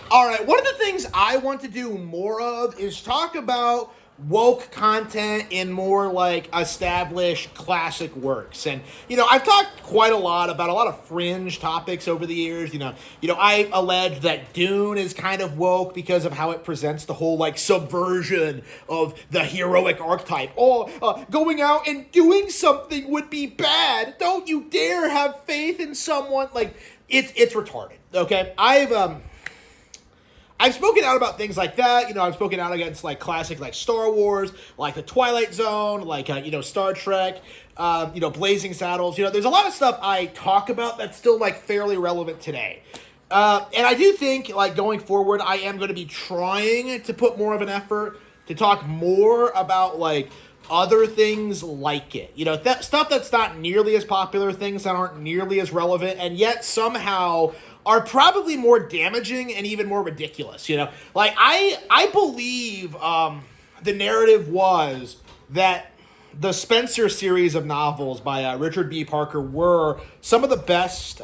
All right, one of the things I want to do more of is talk about woke content in more like established classic works. And I've talked quite a lot about a lot of fringe topics over the years. I allege that Dune is kind of woke because of how it presents the whole like subversion of the heroic archetype. Going out and doing something would be bad. Don't you dare have faith in someone. Like it's retarded. Okay, I've spoken out about things like that. I've spoken out against like classic like Star Wars, like the Twilight Zone, like Star Trek, Blazing Saddles. There's a lot of stuff I talk about that's still like fairly relevant today. And I do think like going forward, I am going to be trying to put more of an effort to talk more about like other things like it. That stuff that's not nearly as popular, things that aren't nearly as relevant, and yet somehow are probably more damaging and even more ridiculous. Like I believe the narrative was that the Spenser series of novels by Richard B. Parker were some of the best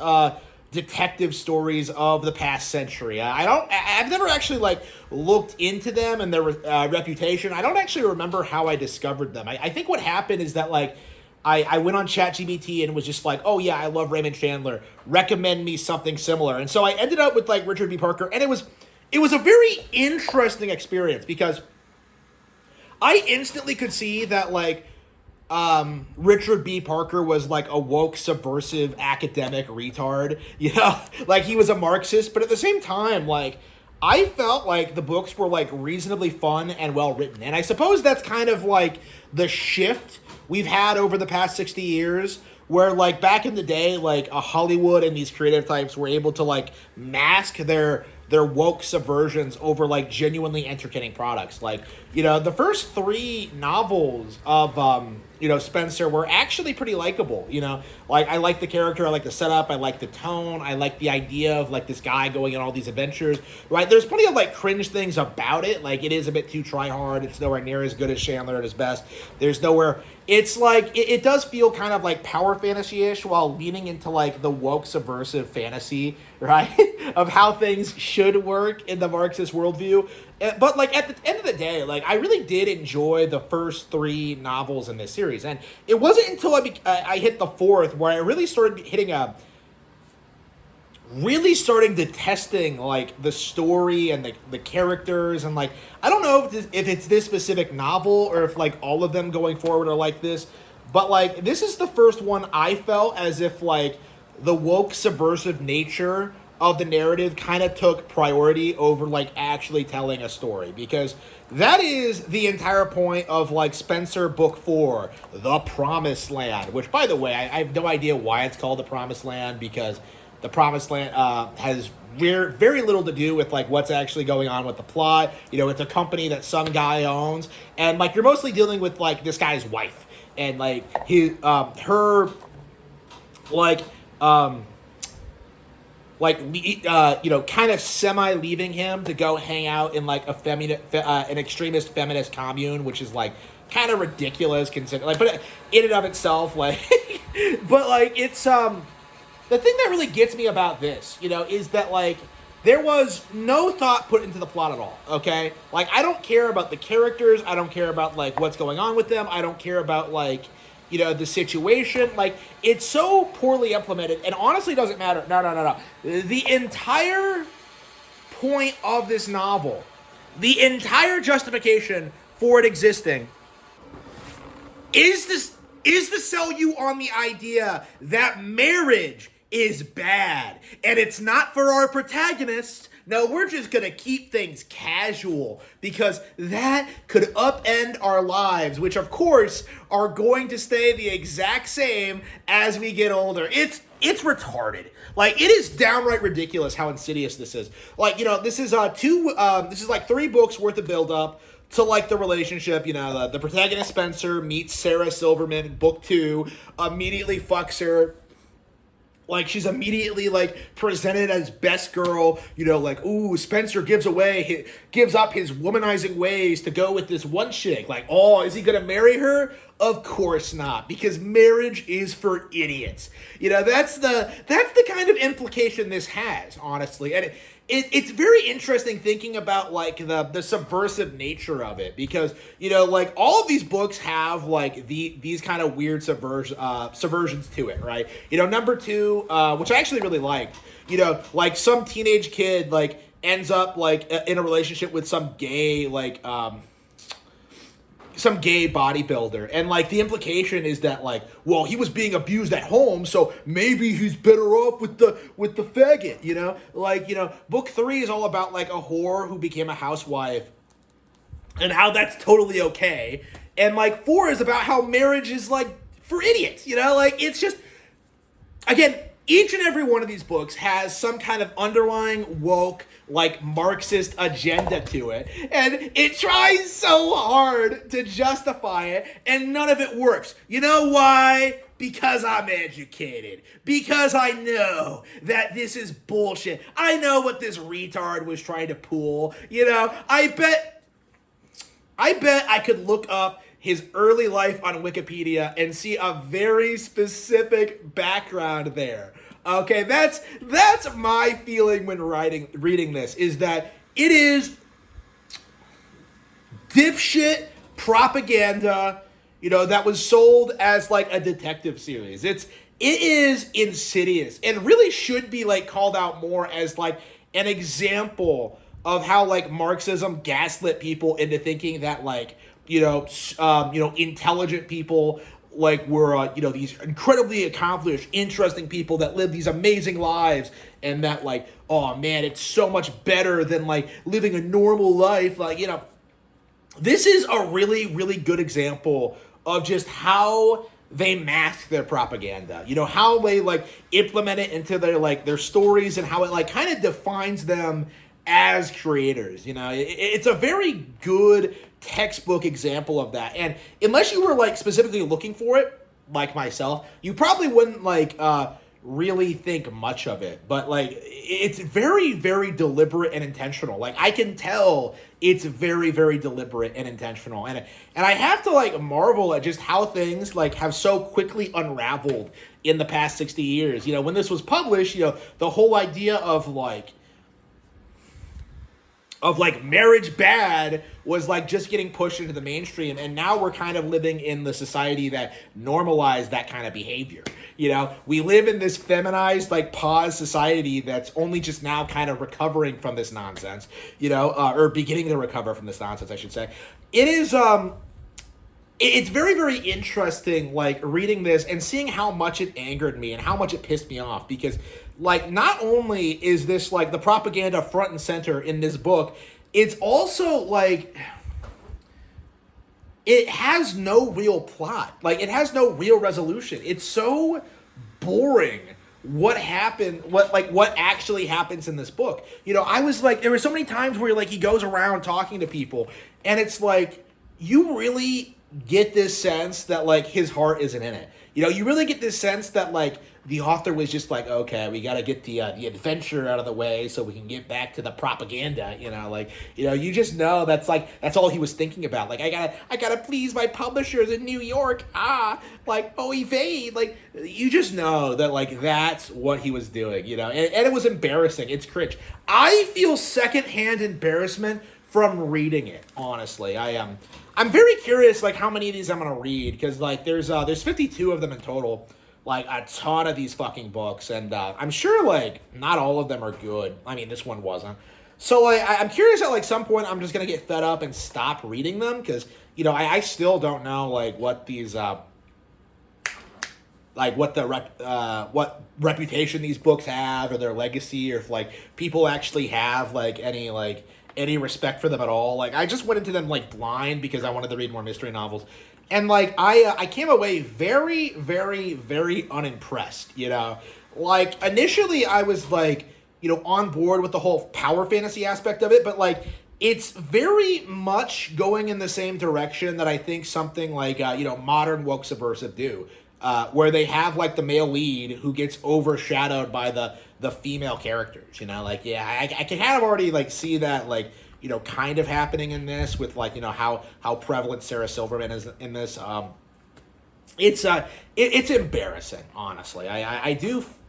detective stories of the past century. I've never actually like looked into them and their reputation. I don't actually remember how I discovered them. I think what happened is that like I went on ChatGPT and was just like, oh yeah, I love Raymond Chandler. Recommend me something similar. And so I ended up with like Richard B. Parker, and it was a very interesting experience because I instantly could see that like Richard B. Parker was like a woke, subversive, academic retard. Like he was a Marxist, but at the same time, like I felt like the books were like reasonably fun and well written. And I suppose that's kind of like the shift we've had over the past 60 years, where like back in the day, like a Hollywood and these creative types were able to like mask their woke subversions over like genuinely entertaining products. Like, the first three novels of Spenser were actually pretty likable. Like I like the character, I like the setup, I like the tone, I like the idea of like this guy going on all these adventures, right? There's plenty of like cringe things about it. Like it is a bit too try hard. It's nowhere near as good as Chandler at his best. There's nowhere. It's like it does feel kind of like power fantasy-ish while leaning into like the woke subversive fantasy, right? Of how things should work in the Marxist worldview. But like at the end of the day, like I really did enjoy the first three novels in this series, and it wasn't until I hit the fourth where I really started starting detesting like the story and the characters, and like I don't know if it's this specific novel or if like all of them going forward are like this, but like this is the first one I felt as if like the woke subversive nature of the narrative kind of took priority over like actually telling a story, because that is the entire point of like Spenser book 4, The Promised Land, which by the way, I have no idea why it's called The Promised Land, because the Promised Land has very little to do with like what's actually going on with the plot. It's a company that some guy owns, and like you're mostly dealing with like this guy's wife and like her kind of semi leaving him to go hang out in like an extremist feminist commune, which is like kind of ridiculous considering, like, but in and of itself, like, but like it's the thing that really gets me about this, is that like there was no thought put into the plot at all. Okay, like I don't care about the characters, I don't care about like what's going on with them, I don't care about like the situation. Like it's so poorly implemented, and honestly doesn't matter. No. The entire point of this novel, the entire justification for it existing is to sell you on the idea that marriage is bad, and it's not for our protagonist. No, we're just going to keep things casual because that could upend our lives, which of course are going to stay the exact same as we get older. It's retarded. Like, it is downright ridiculous how insidious this is. Like, this is like 3 books worth of build-up to like the relationship. The protagonist Spenser meets Sarah Silverman in book 2, immediately fucks her. Like, she's immediately, like, presented as best girl, like, ooh, Spenser gives up his womanizing ways to go with this one chick. Like, oh, is he going to marry her? Of course not, because marriage is for idiots. That's the kind of implication this has, honestly. And it's very interesting thinking about like the subversive nature of it, because like all of these books have like these kind of weird subversions to it, right? Number two, which I actually really liked, like some teenage kid like ends up like in a relationship with some gay bodybuilder, and like the implication is that like, well, he was being abused at home, so maybe he's better off with the faggot. Book 3 is all about like a whore who became a housewife and how that's totally okay, and like 4 is about how marriage is like for idiots. Like it's just, again, each and every one of these books has some kind of underlying woke, like Marxist agenda to it, and it tries so hard to justify it, and none of it works. You know why? Because I'm educated. Because I know that this is bullshit. I know what this retard was trying to pull. I bet I could look up his early life on Wikipedia and see a very specific background there. Okay, that's my feeling when reading this, is that it is dipshit propaganda, that was sold as like a detective series. It is insidious and really should be like called out more as like an example of how like Marxism gaslit people into thinking that like intelligent people like were these incredibly accomplished, interesting people that live these amazing lives, and that like, oh man, it's so much better than like living a normal life. Like, this is a really, really good example of just how they mask their propaganda. How they like implement it into their stories, and how it like kind of defines them as creators. It's a very good textbook example of that, and unless you were like specifically looking for it, like myself, you probably wouldn't like really think much of it. But like, it's very, very deliberate and intentional. Like, I can tell it's very, very deliberate and intentional, and I have to like marvel at just how things like have so quickly unraveled in the past 60 years. When this was published, the whole idea of marriage bad was like just getting pushed into the mainstream, and now we're kind of living in the society that normalized that kind of behavior. We live in this feminized like pause society that's only just now kind of recovering from this nonsense, or beginning to recover from this nonsense, I should say. It is it's very, very interesting, like, reading this and seeing how much it angered me and how much it pissed me off, because, like, not only is this, like, the propaganda front and center in this book, it's also, like, it has no real plot. Like, it has no real resolution. It's so boring what actually happens in this book. I was, like, there were so many times where, like, he goes around talking to people, and it's, like, you really get this sense that, like, his heart isn't in it. You really get this sense that, like, the author was just like, okay, we got to get the adventure out of the way so we can get back to the propaganda, you just know that's all he was thinking about. Like, I gotta please my publishers in New York. Oy vey. Like, you just know that, like, that's what he was doing, and it was embarrassing. It's cringe. I feel secondhand embarrassment from reading it, honestly. I'm very curious, like, how many of these I'm gonna read, because, like, there's 52 of them in total, like, a ton of these fucking books, and I'm sure, like, not all of them are good. I mean, this one wasn't. So, like, I'm curious at, like, some point I'm just gonna get fed up and stop reading them, because, I still don't know, like, what these, what reputation these books have, or their legacy, or if, like, people actually have, like, any respect for them at all. Like, I just went into them, like, blind because I wanted to read more mystery novels. And, like, I came away very, very, very unimpressed, Like, initially I was, like, on board with the whole power fantasy aspect of it, but, like, it's very much going in the same direction that I think something like, modern woke subversive do, where they have, like, the male lead who gets overshadowed by the female characters, Like, yeah, I can kind of already, like, see that, like, kind of happening in this with, like, how prevalent Sarah Silverman is in this. It's embarrassing, honestly. I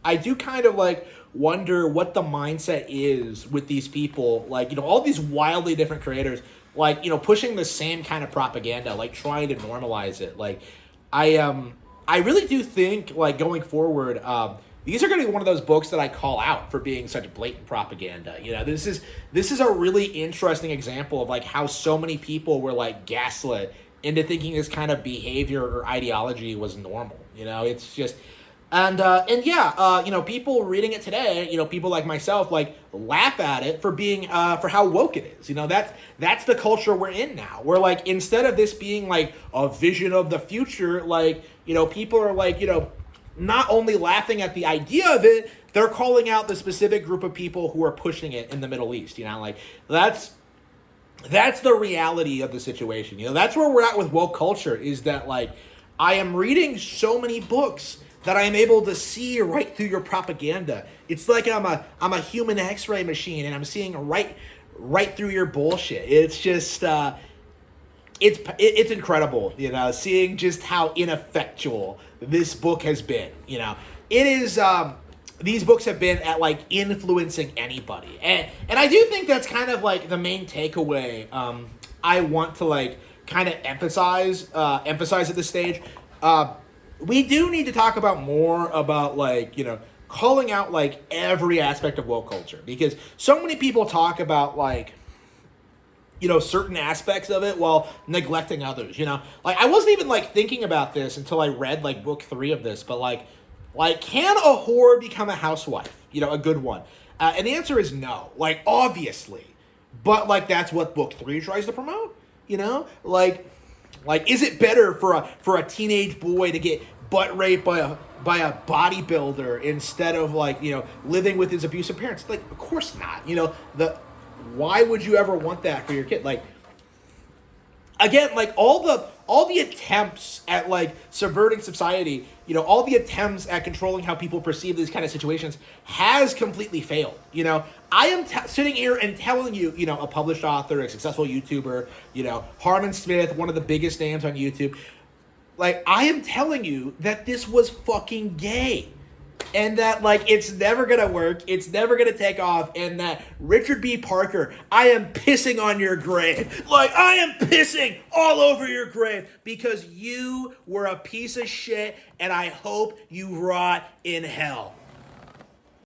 I do kind of like wonder what the mindset is with these people, like, all these wildly different creators, like, pushing the same kind of propaganda, like trying to normalize it. Like, I really do think, like, going forward, these are going to be one of those books that I call out for being such blatant propaganda. This is a really interesting example of like how so many people were like gaslit into thinking this kind of behavior or ideology was normal. It's just, and yeah, people reading it today, people like myself, like laugh at it for being, for how woke it is. That's the culture we're in now. We're like, instead of this being like a vision of the future, like, people are like, not only laughing at the idea of it, they're calling out the specific group of people who are pushing it in the Middle East. Like that's the reality of the situation. That's where we're at with woke culture, is that like I am reading so many books that I am able to see right through your propaganda. It's like I'm a human X-ray machine, and I'm seeing right through your bullshit. It's just it's incredible, seeing just how ineffectual this book has been. It is, these books have been at like influencing anybody, and I do think that's kind of like the main takeaway I want to like kind of emphasize at this stage. We do need to talk about more about like calling out like every aspect of woke culture, because so many people talk about like certain aspects of it while neglecting others. Like I wasn't even like thinking about this until I read like book 3 of this, but like can a whore become a housewife? A good one. And the answer is no. Like obviously, but like that's what book 3 tries to promote. Like is it better for a teenage boy to get butt raped by a bodybuilder instead of like living with his abusive parents? Like of course not. Why would you ever want that for your kid? Like, again, like all the attempts at like subverting society, all the attempts at controlling how people perceive these kind of situations has completely failed. I am sitting here and telling you, a published author, a successful YouTuber, Harmon Smith, one of the biggest names on YouTube. Like, I am telling you that this was fucking gay. And that, like, it's never going to work. It's never going to take off. And that Richard B. Parker, I am pissing on your grave. Like, I am pissing all over your grave because you were a piece of shit, and I hope you rot in hell.